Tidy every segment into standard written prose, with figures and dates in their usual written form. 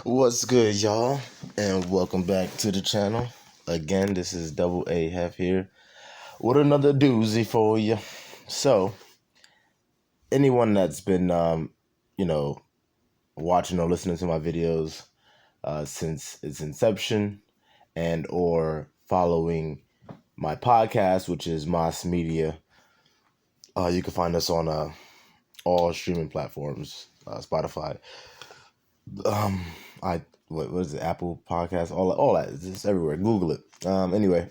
What's good, y'all? And welcome back to the channel. Again, this is Double A Hef here with another doozy for you. So, anyone that's been, watching or listening to my videos since its inception and or following my podcast, which is Moss Media, you can find us on all streaming platforms, Spotify, what is it? Apple Podcasts, all that. It's just everywhere. Google it. Anyway,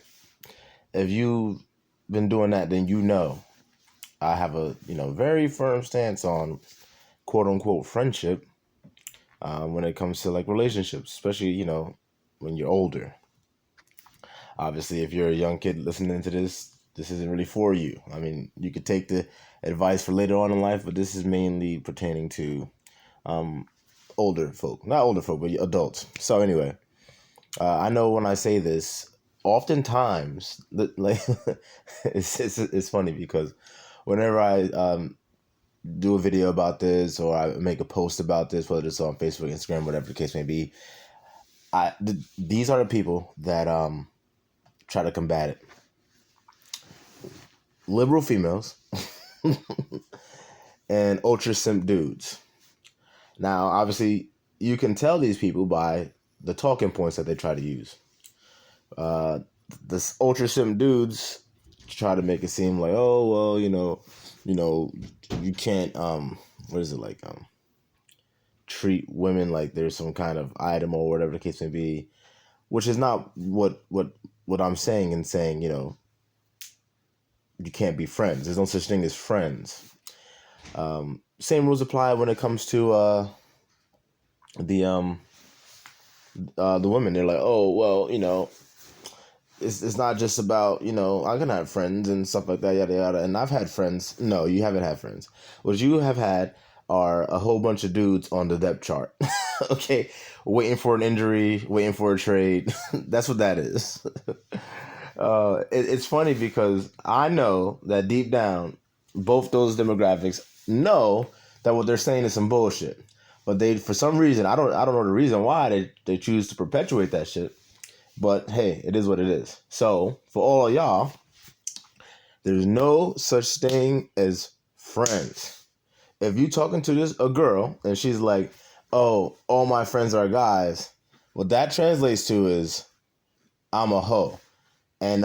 if you've been doing that, then you know I have a very firm stance on quote unquote friendship when it comes to like relationships, especially when you're older. Obviously, if you're a young kid listening to this isn't really for you. I mean, you could take the advice for later on in life, but this is mainly pertaining to older folk, not older folk, but adults. So anyway, I know when I say this, oftentimes, like it's funny because whenever I do a video about this or I make a post about this, whether it's on Facebook, Instagram, whatever the case may be, these are the people that try to combat it. Liberal females and ultra simp dudes. Now, obviously, you can tell these people by the talking points that they try to use. This ultra simp dudes try to make it seem like, oh well, you can't treat women like there's some kind of item or whatever the case may be, which is not what I'm saying and saying, you can't be friends. There's no such thing as friends. Same rules apply when it comes to the women. They're like, oh well, it's not just about I can have friends and stuff like that, yada yada. And I've had friends. No, you haven't had friends. What you have had are a whole bunch of dudes on the depth chart. Okay, waiting for an injury, waiting for a trade. That's what that is. It's funny because I know that deep down, both those demographics know that what they're saying is some bullshit. But they, for some reason, I don't know the reason why they choose to perpetuate that shit. But hey, it is what it is. So for all of y'all, there's no such thing as friends. If you talking to a girl and she's like, oh, all my friends are guys, what that translates to is I'm a hoe. And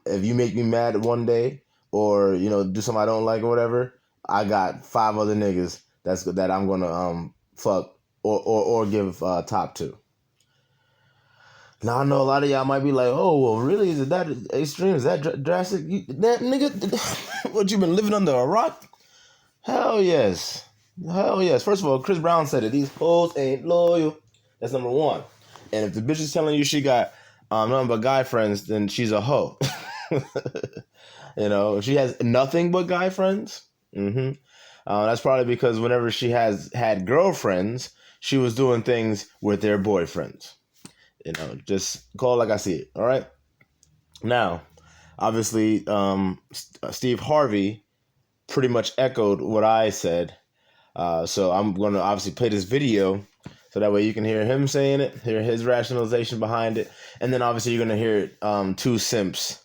if you make me mad one day or do something I don't like or whatever, I got 5 other niggas that I'm gonna fuck or give top to. Now I know a lot of y'all might be like, oh well, really? Is it that extreme? Is that drastic? That nigga, what, you been living under a rock? Hell yes. First of all, Chris Brown said it. These hoes ain't loyal. That's number one. And if the bitch is telling you she got nothing but guy friends, then she's a hoe. If she has nothing but guy friends, that's probably because whenever she has had girlfriends, she was doing things with their boyfriends. Just call it like I see it. All right. Now, obviously, Steve Harvey pretty much echoed what I said. So I'm going to obviously play this video so that way you can hear him saying it, hear his rationalization behind it. And then obviously you're going to hear two simps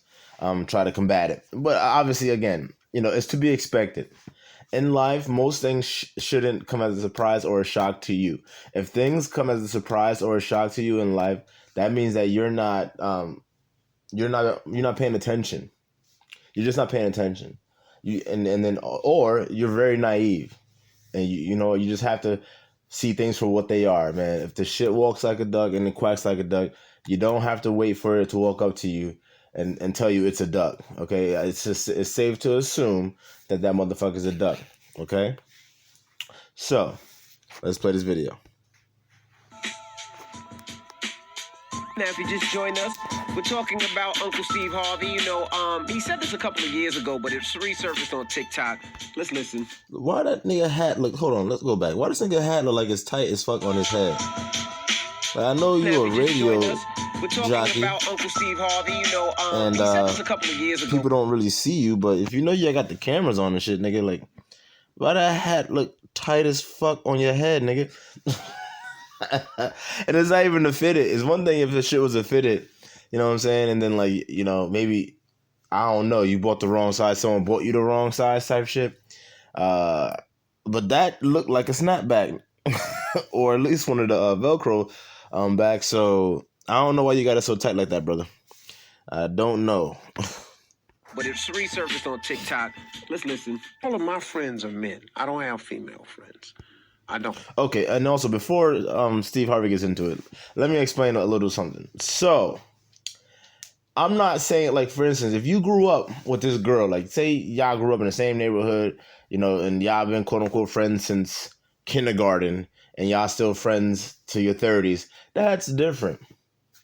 try to combat it. But obviously, again, it's to be expected. In life, most things shouldn't come as a surprise or a shock to you. If things come as a surprise or a shock to you in life, that means that you're not paying attention. You're just not paying attention. Or you're very naive, and you just have to see things for what they are, man. If the shit walks like a duck and it quacks like a duck, you don't have to wait for it to walk up to you and tell you it's a duck. Okay, it's safe to assume that motherfucker's a duck. Okay, so let's play this video. Now, if you just joined us, we're talking about Uncle Steve Harvey. He said this a couple of years ago, but it's resurfaced on TikTok. Let's listen. Why that nigga hat look? Hold on, let's go back. Why does nigga hat look like it's tight as fuck on his head? Like, I know you a radio jockey, about Uncle Steve Harvey. And he said this a couple of years ago. People don't really see you, but if you got the cameras on and shit, nigga, like, why that hat look tight as fuck on your head, nigga? And it's not even a fitted. It's one thing if the shit was a fitted, you know what I'm saying? And then like, maybe I don't know, you bought the wrong size, someone bought you the wrong size type shit. But that looked like a snapback, or at least one of the Velcro back. So I don't know why you got it so tight like that, brother. I don't know. But it's resurfaced on TikTok. Let's listen. All of my friends are men. I don't have female friends. I don't. Okay, and also before Steve Harvey gets into it, let me explain a little something. So, I'm not saying, like, for instance, if you grew up with this girl, like, say y'all grew up in the same neighborhood, and y'all been quote-unquote friends since kindergarten, and y'all still friends to your 30s, that's different.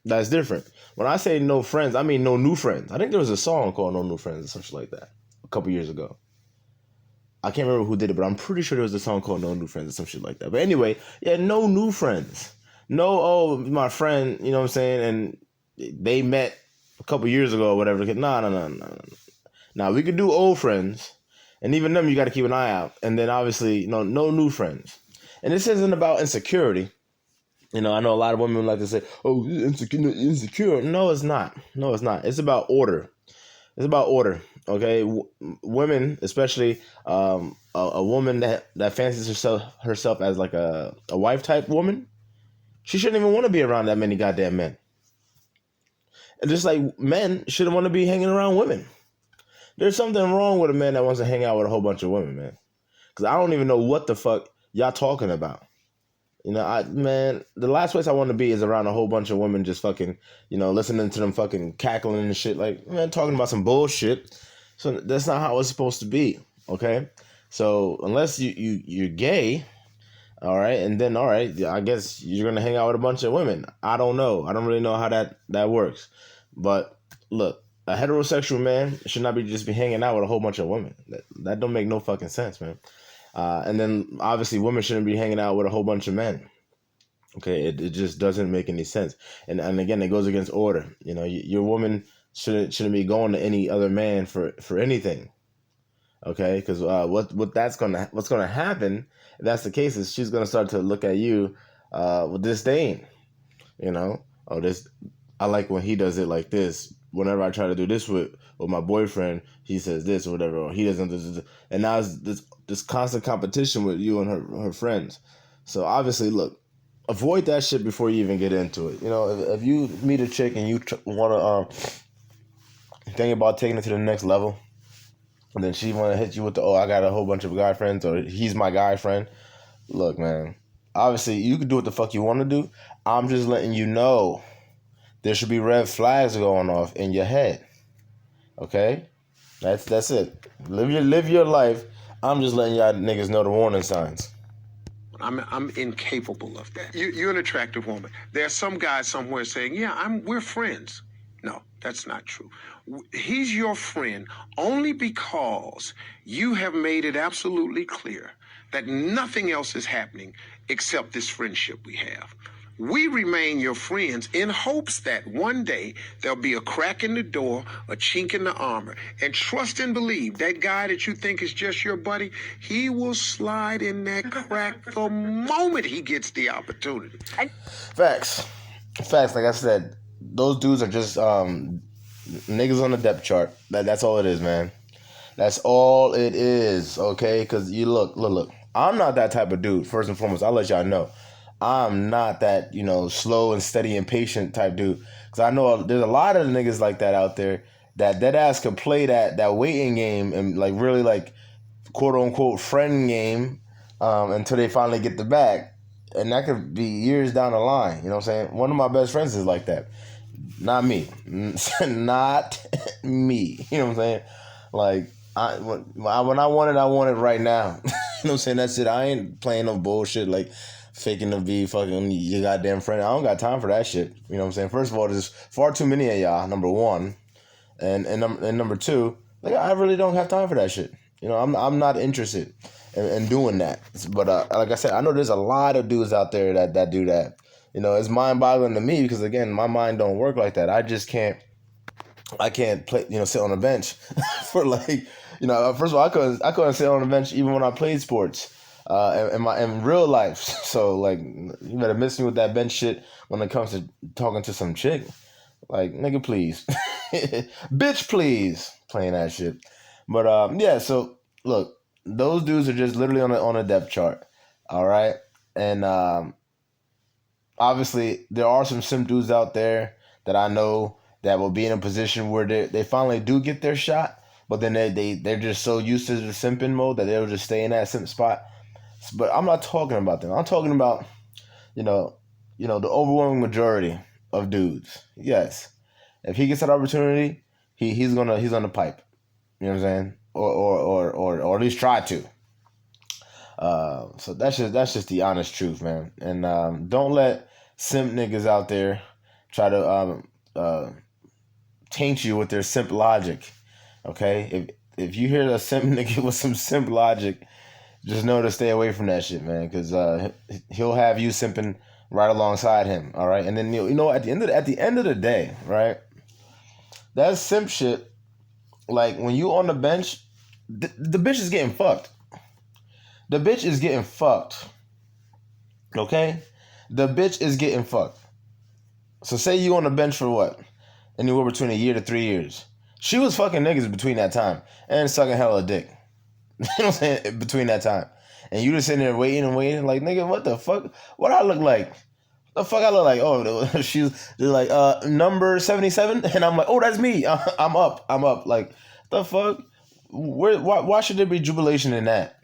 That's different. When I say no friends, I mean no new friends. I think there was a song called No New Friends or something like that a couple years ago. I can't remember who did it, but I'm pretty sure there was a song called No New Friends or some shit like that. But anyway, yeah, no new friends. No, oh, my friend, you know what I'm saying? And they met a couple years ago or whatever. No. Now, we could do old friends. And even them, you got to keep an eye out. And then, obviously, no new friends. And this isn't about insecurity. I know a lot of women like to say, oh, insecure. No, it's not. No, it's not. It's about order. It's about order, okay? Women, especially a woman that fancies herself as like a wife type woman, she shouldn't even want to be around that many goddamn men. And just like men shouldn't want to be hanging around women. There's something wrong with a man that wants to hang out with a whole bunch of women, man. Because I don't even know what the fuck y'all talking about. The last place I want to be is around a whole bunch of women just fucking, listening to them fucking cackling and shit. Like, man, talking about some bullshit. So that's not how it's supposed to be, okay? So unless you're gay, all right, and then, all right, I guess you're going to hang out with a bunch of women. I don't know. I don't really know how that works. But look, a heterosexual man should not just be hanging out with a whole bunch of women. That don't make no fucking sense, man. And then obviously women shouldn't be hanging out with a whole bunch of men. Okay, it just doesn't make any sense. And again, it goes against order. Your woman shouldn't be going to any other man for anything. Okay, because what's gonna happen if that's the case is she's gonna start to look at you with disdain. Oh, this, I like when he does it like this. Whenever I try to do this with my boyfriend, he says this or whatever, or he doesn't do this. And now it's this constant competition with you and her friends. So obviously, look, avoid that shit before you even get into it. If you meet a chick and you want to think about taking it to the next level, and then she want to hit you with I got a whole bunch of guy friends, or he's my guy friend. Look, man, obviously you can do what the fuck you want to do. I'm just letting you know there should be red flags going off in your head. Okay? That's it. Live your life. I'm just letting y'all niggas know the warning signs. I'm incapable of that. You're an attractive woman. There are some guys somewhere saying, yeah, we're friends. No, that's not true. He's your friend only because you have made it absolutely clear that nothing else is happening except this friendship we have. We remain your friends in hopes that one day there'll be a crack in the door, a chink in the armor, and trust and believe that guy that you think is just your buddy, he will slide in that crack the moment he gets the opportunity. Facts. Like I said, those dudes are just niggas on the depth chart. That's all it is, man. That's all it is, okay? Because you look. I'm not that type of dude, first and foremost. I'll let y'all know. I'm not that, slow and steady and patient type dude. Because I know there's a lot of niggas like that out there that ass can play that waiting game and like really like quote unquote friend game until they finally get the bag. And that could be years down the line. You know what I'm saying? One of my best friends is like that. Not me. Not me. You know what I'm saying? Like, when I want it right now. You know what I'm saying? That's it. I ain't playing no bullshit like faking to be fucking your goddamn friend. I don't got time for that shit. You know what I'm saying? First of all, there's far too many of y'all, number one. And number two, like, I really don't have time for that shit. I'm not interested in doing that. But like I said, I know there's a lot of dudes out there that do that. It's mind-boggling to me because, again, my mind don't work like that. I just can't. I can't play. Sit on a bench for like. First of all, I couldn't sit on a bench even when I played sports. in real life. So like, you better miss me with that bench shit when it comes to talking to some chick. Like, nigga, please, bitch, please, playing that shit. But yeah. So look, those dudes are just literally on a depth chart. All right, and obviously there are some simp dudes out there that I know that will be in a position where they finally do get their shot, but then they're just so used to the simping mode that they'll just stay in that simp spot. But I'm not talking about them. I'm talking about, you know, the overwhelming majority of dudes. Yes, if he gets that opportunity, he's gonna pipe. You know what I'm saying? Or at least try to. So that's just the honest truth, man. And don't let simp niggas out there try to taint you with their simp logic. Okay, if you hear a simp nigga with some simp logic, just know to stay away from that shit, man, because he'll have you simping right alongside him. All right, and then at the end of the day, right, that simp shit, like when you on the bench, the bitch is getting fucked. The bitch is getting fucked. Okay, the bitch is getting fucked. So say you on the bench for what? Anywhere between a year to 3 years. She was fucking niggas between that time and sucking hella dick. You know what I'm saying? Between that time. And you just sitting there waiting and waiting, like, nigga, what the fuck? What I look like? The fuck I look like? Oh, they're like, number 77? And I'm like, oh, that's me. I'm up. Like, the fuck? Why should there be jubilation in that?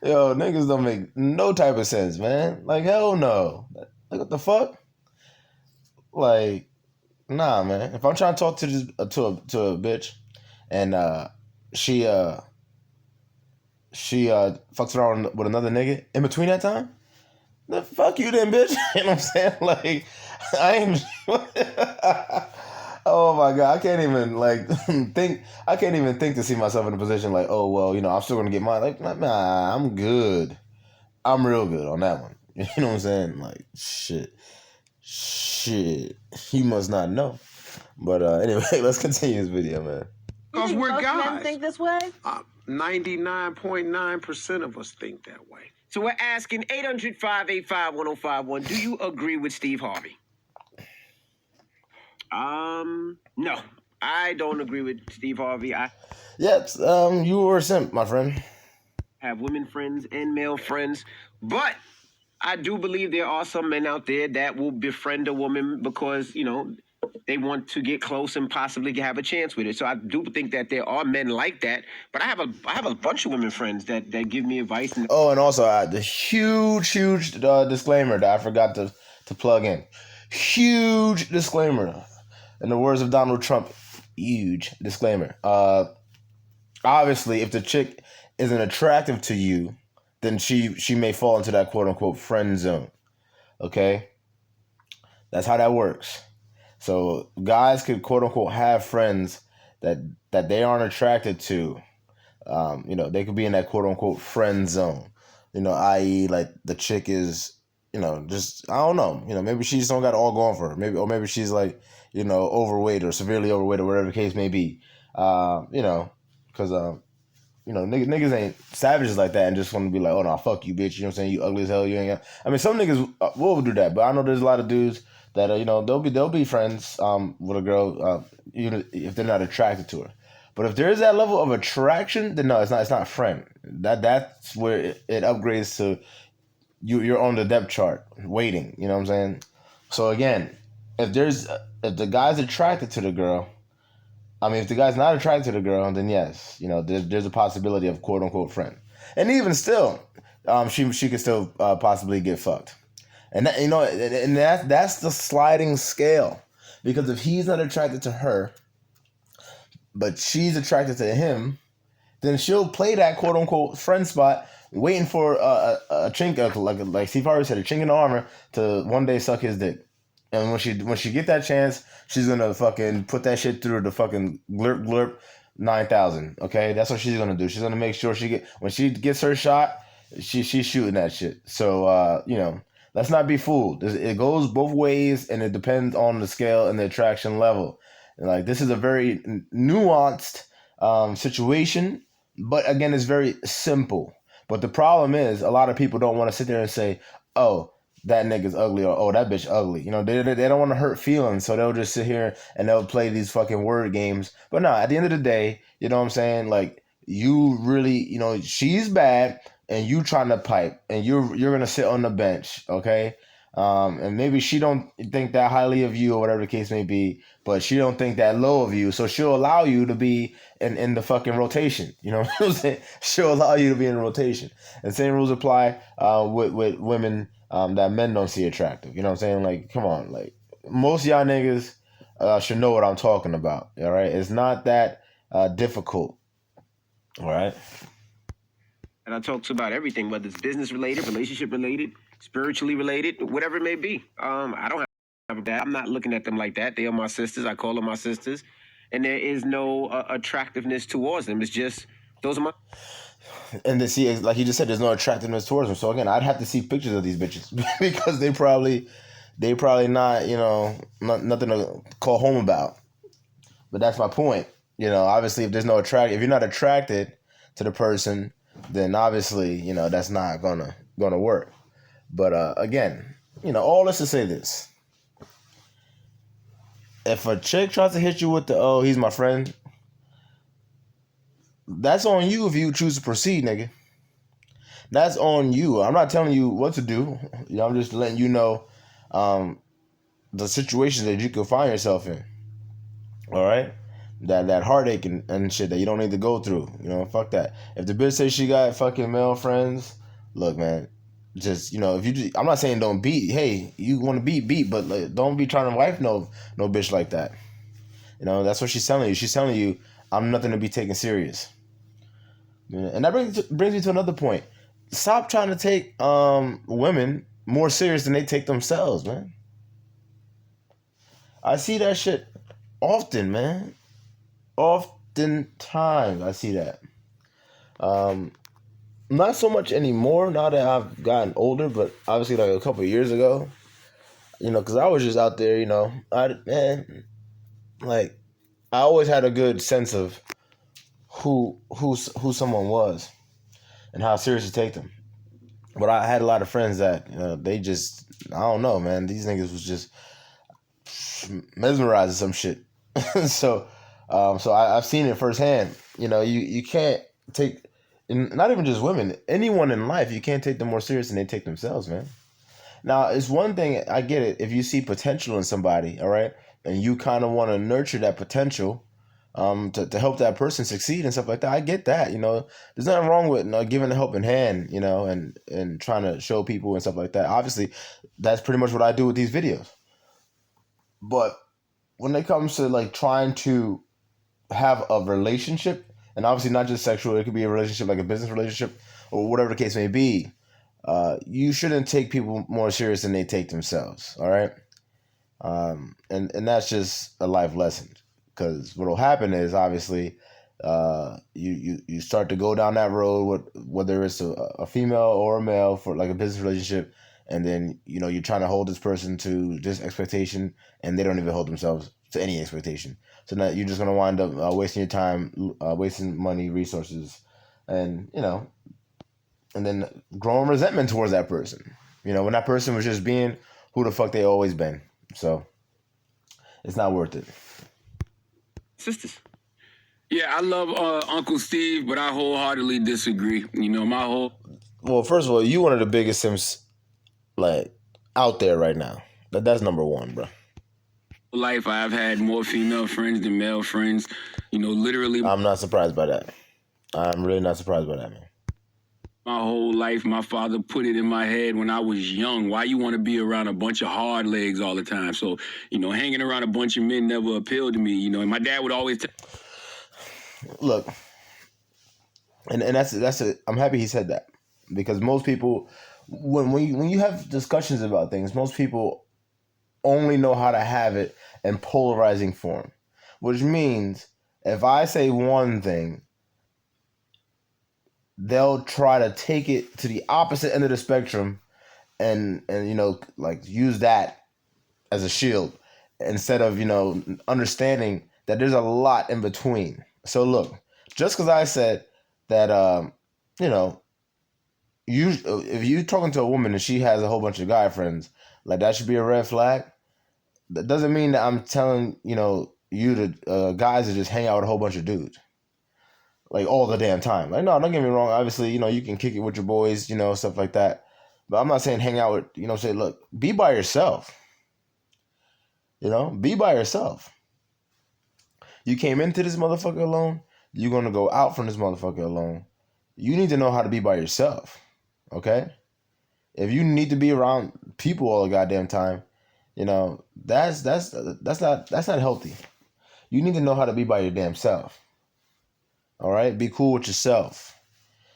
Yo, niggas don't make no type of sense, man. Like, hell no. Like, what the fuck? Like, nah, man. If I'm trying to talk to a bitch, and she fucks around with another nigga in between that time, then fuck you then, bitch. You know what I'm saying? Like, I ain't. Oh my god, I can't even like think. I can't even think to see myself in a position like, oh well, I'm still gonna get mine. Like, nah, I'm good. I'm real good on that one. You know what I'm saying? Like, shit. You must not know. But anyway, let's continue this video, man. Because we're most guys. men think this way? 99.9% of us think that way. So we're asking 800-585-1051. Do you agree with Steve Harvey? No, I don't agree with Steve Harvey. I Yes, you were a simp, my friend. have women friends and male friends, but I do believe there are some men out there that will befriend a woman because, they want to get close and possibly have a chance with it. So I do think that there are men like that, but I have a bunch of women friends that give me advice. And Also, the huge disclaimer that I forgot to plug in. Huge disclaimer. In the words of Donald Trump, huge disclaimer. Obviously, if the chick isn't attractive to you, then she may fall into that quote unquote friend zone. Okay? That's how that works. So guys could quote unquote have friends that they aren't attracted to. They could be in that quote unquote friend zone. I.e. like the chick is, just I don't know. Maybe she just don't got it all going for her. Maybe she's like, overweight or severely overweight or whatever the case may be. Because niggas ain't savages like that and just want to be like, oh no, fuck you, bitch. You know what I'm saying? You ugly as hell. You ain't. I mean, some niggas will do that, but I know there's a lot of dudes that they'll be friends with a girl even if they're not attracted to her. But if there is that level of attraction, then no, it's not a friend. That's where it upgrades to you're on the depth chart waiting. You know what I'm saying? So again, if the guy's attracted to the girl, if the guy's not attracted to the girl, then yes, there's a possibility of quote unquote friend. And even still, she could still possibly get fucked. And that, that's the sliding scale, because if he's not attracted to her, but she's attracted to him, then she'll play that quote unquote friend spot, waiting for a chink, like Steve Harvey said, a chink in the armor to one day suck his dick. And when she get that chance, she's gonna fucking put that shit through the fucking glurp 9,000. Okay, that's what she's gonna do. She's gonna make sure when she gets her shot, she's shooting that shit. So let's not be fooled. It goes both ways, and it depends on the scale and the attraction level. And like, this is a very nuanced situation, But again, it's very simple. But the problem is, a lot of people don't want to sit there and say, "Oh, that nigga's ugly," or "Oh, that bitch ugly." You know, they don't want to hurt feelings, so they'll just sit here and they'll play these fucking word games. But no, at the end of the day, you know what I'm saying? Like, you really, you know, she's bad, and you trying to pipe, and you're gonna sit on the bench, okay? And maybe she don't think that highly of you or whatever the case may be, but she don't think that low of you, so she'll allow you to be in the fucking rotation. You know what I'm saying? She'll allow you to be in rotation. And same rules apply with women that men don't see attractive. You know what I'm saying? Like, come on, like most of y'all niggas should know what I'm talking about. All right, it's not that difficult. All right. And I talk to about everything, whether it's business related, relationship related, spiritually related, whatever it may be. I don't have that. I'm not looking at them like that. They are my sisters. I call them my sisters, and there is no attractiveness towards them. It's just those are my. And to see, like you just said, there's no attractiveness towards them. So again, I'd have to see pictures of these bitches because they probably not, you know, nothing to call home about. But that's my point. You know, obviously, if there's no if you're not attracted to the person, then obviously, you know, that's not gonna work. But again, you know, all this to say this: if a chick tries to hit you with the "oh, he's my friend," that's on you if you choose to proceed, nigga. That's on you. I'm not telling you what to do. You know, I'm just letting you know the situations that you could find yourself in. All right? That heartache and shit that you don't need to go through. You know, fuck that. If the bitch says she got fucking male friends, look, man, just, you know, if you just, I'm not saying don't beat. Hey, you want to beat, but like, don't be trying to wife no bitch like that. You know, that's what she's telling you. She's telling you, I'm nothing to be taken serious. And that brings me to another point. Stop trying to take women more serious than they take themselves, man. I see that shit often, man. Oftentimes I see that. Not so much anymore now that I've gotten older, but obviously like a couple of years ago, you know, because I was just out there, you know, like I always had a good sense of who someone was and how serious to take them. But I had a lot of friends that, you know, they just, I don't know, man. These niggas was just mesmerizing some shit. So I've seen it firsthand. You know, you can't take, not even just women, anyone in life, you can't take them more serious than they take themselves, man. Now, it's one thing, I get it, if you see potential in somebody, all right, and you kind of want to nurture that potential, to help that person succeed and stuff like that. I get that, you know. There's nothing wrong with, you know, giving a helping hand, you know, and trying to show people and stuff like that. Obviously, that's pretty much what I do with these videos. But when it comes to like trying to have a relationship, and obviously not just sexual, it could be a relationship like a business relationship or whatever the case may be, you shouldn't take people more serious than they take themselves. All right, and that's just a life lesson. Because what will happen is obviously you start to go down that road with, whether it's a female or a male for like a business relationship, and then, you know, you're trying to hold this person to this expectation and they don't even hold themselves to any expectation. So now you're just going to wind up wasting your time, wasting money, resources, and, you know, and then growing resentment towards that person. You know, when that person was just being who the fuck they always been. So it's not worth it. Sisters. Yeah, I love Uncle Steve, but I wholeheartedly disagree. You know, Well, first of all, you one of the biggest simps like out there right now. That's number one, bro. life I've had more female friends than male friends. You know, literally I'm not surprised by that. I'm really not surprised by that, man. my whole life, my father put it in my head when I was young. Why you want to be around a bunch of hard legs all the time? So, you know, hanging around a bunch of men never appealed to me. You know, and my dad would always Look, and that's it. I'm happy he said that, because most people, when you have discussions about things, most people only know how to have it in polarizing form, which means if I say one thing, they'll try to take it to the opposite end of the spectrum and you know, like use that as a shield instead of, you know, understanding that there's a lot in between. So look, just because I said that you know, if you talking to a woman and she has a whole bunch of guy friends, like that should be a red flag. That doesn't mean that I'm telling you to guys to just hang out with a whole bunch of dudes like all the damn time. Like no, don't get me wrong. Obviously, you can kick it with your boys, stuff like that. But I'm not saying hang out with say look, be by yourself. Be by yourself. You came into this motherfucker alone. You're gonna go out from this motherfucker alone. You need to know how to be by yourself. Okay? If you need to be around people all the goddamn time, that's not healthy. You need to know how to be by your damn self. All right? Be cool with yourself.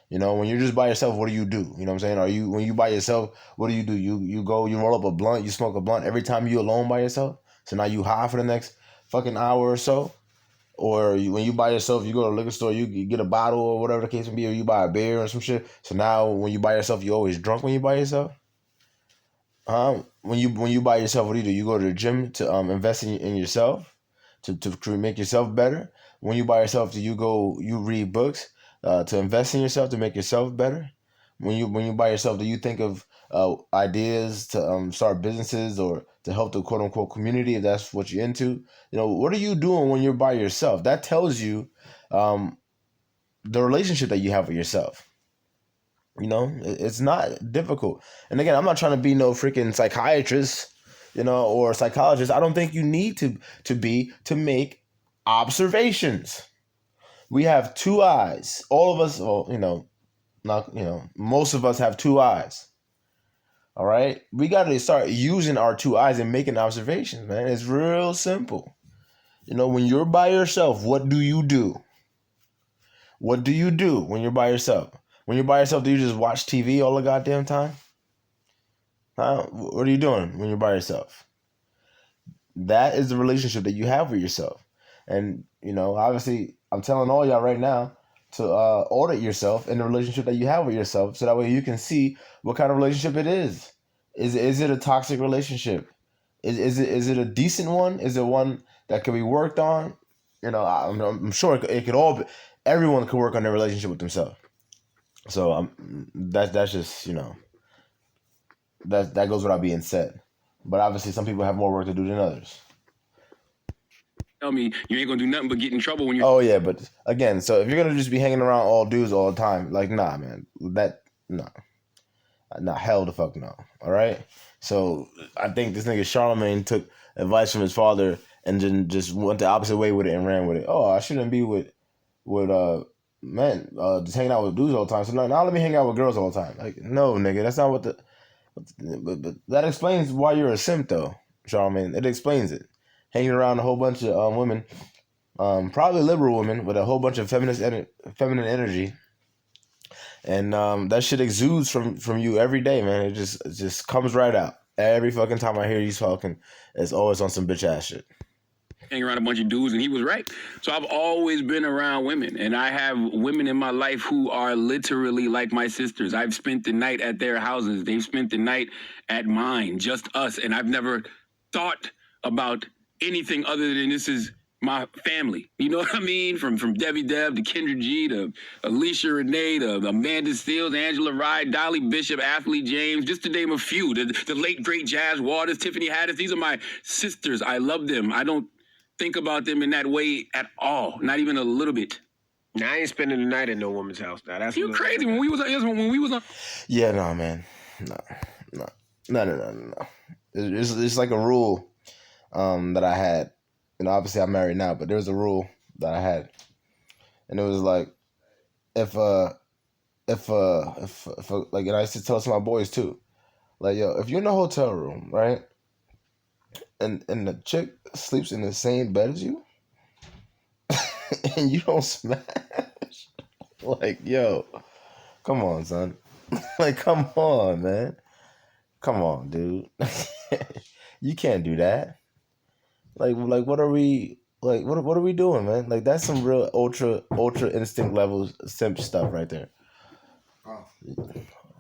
When you're just by yourself, what do? You know what I'm saying? When you by yourself, what do? You go, you roll up a blunt, you smoke a blunt every time you alone by yourself. So now you high for the next fucking hour or so. Or when you by yourself, you go to a liquor store, you get a bottle or whatever the case may be, or you buy a beer or some shit. So now when you by yourself, you always drunk when you by yourself? When you by yourself, what do? You go to the gym to invest in yourself, to make yourself better. When you by yourself, you read books to invest in yourself, to make yourself better? When you by yourself, do you think of ideas to start businesses or to help the quote unquote community if that's what you're into? What are you doing when you're by yourself? That tells you the relationship that you have with yourself. It's not difficult. And again, I'm not trying to be no freaking psychiatrist, or psychologist. I don't think you need to make observations. We have two eyes. All of us, most of us have two eyes. All right? We got to start using our two eyes and making observations, man. It's real simple. When you're by yourself, what do you do? What do you do when you're by yourself? When you're by yourself, do you just watch TV all the goddamn time? Huh? What are you doing when you're by yourself? That is the relationship that you have with yourself. And, obviously, I'm telling all y'all right now to audit yourself in the relationship that you have with yourself, so that way you can see what kind of relationship it is. Is it a toxic relationship? Is it a decent one? Is it one that can be worked on? I'm sure it could all be. Everyone can work on their relationship with themselves. So that's just that goes without being said. But obviously, some people have more work to do than others. Tell me you ain't gonna do nothing but get in trouble when you're. Oh yeah, but again, so if you're gonna just be hanging around all dudes all the time, like nah, man, nah, hell the fuck no. All right. So I think this nigga Charlemagne took advice from his father and then just went the opposite way with it and ran with it. Oh, I shouldn't be with men just hanging out with dudes all the time. So now let me hang out with girls all the time. Like no, nigga, that's not what the. But that explains why you're a simp, though, Charlemagne. It explains it. Hanging around a whole bunch of women, probably liberal women with a whole bunch of feminine energy, and that shit exudes from you every day, man. It just comes right out. Every fucking time I hear you talking, it's always on some bitch ass shit. Hang around a bunch of dudes, and he was right. So I've always been around women, and I have women in my life who are literally like my sisters. I've spent the night at their houses. They've spent the night at mine, just us, and I've never thought about anything other than this is my family. You know what I mean? From Debbie Deb to Kendra G to Alicia Renee to Amanda Steele, Angela Rye, Dolly Bishop, Athlete James, just to name a few. The late, great Jazz Waters, Tiffany Haddish. These are my sisters. I love them. I don't think about them in that way at all. Not even a little bit. Now I ain't spending the night in no woman's house. Now that's you crazy. When we was on. Yeah, no, man. No. It's like a rule that I had. Obviously I'm married now, but there was a rule that I had, and it was like, if like, and I used to tell some of my boys too, like, yo, if you're in a hotel room, right, and the chick sleeps in the same bed as you, and you don't smash, like, yo, come on, son, like, come on, man, come on, dude, you can't do that. Like, what are we doing, man? Like, that's some real ultra instinct level simp stuff right there. Oh.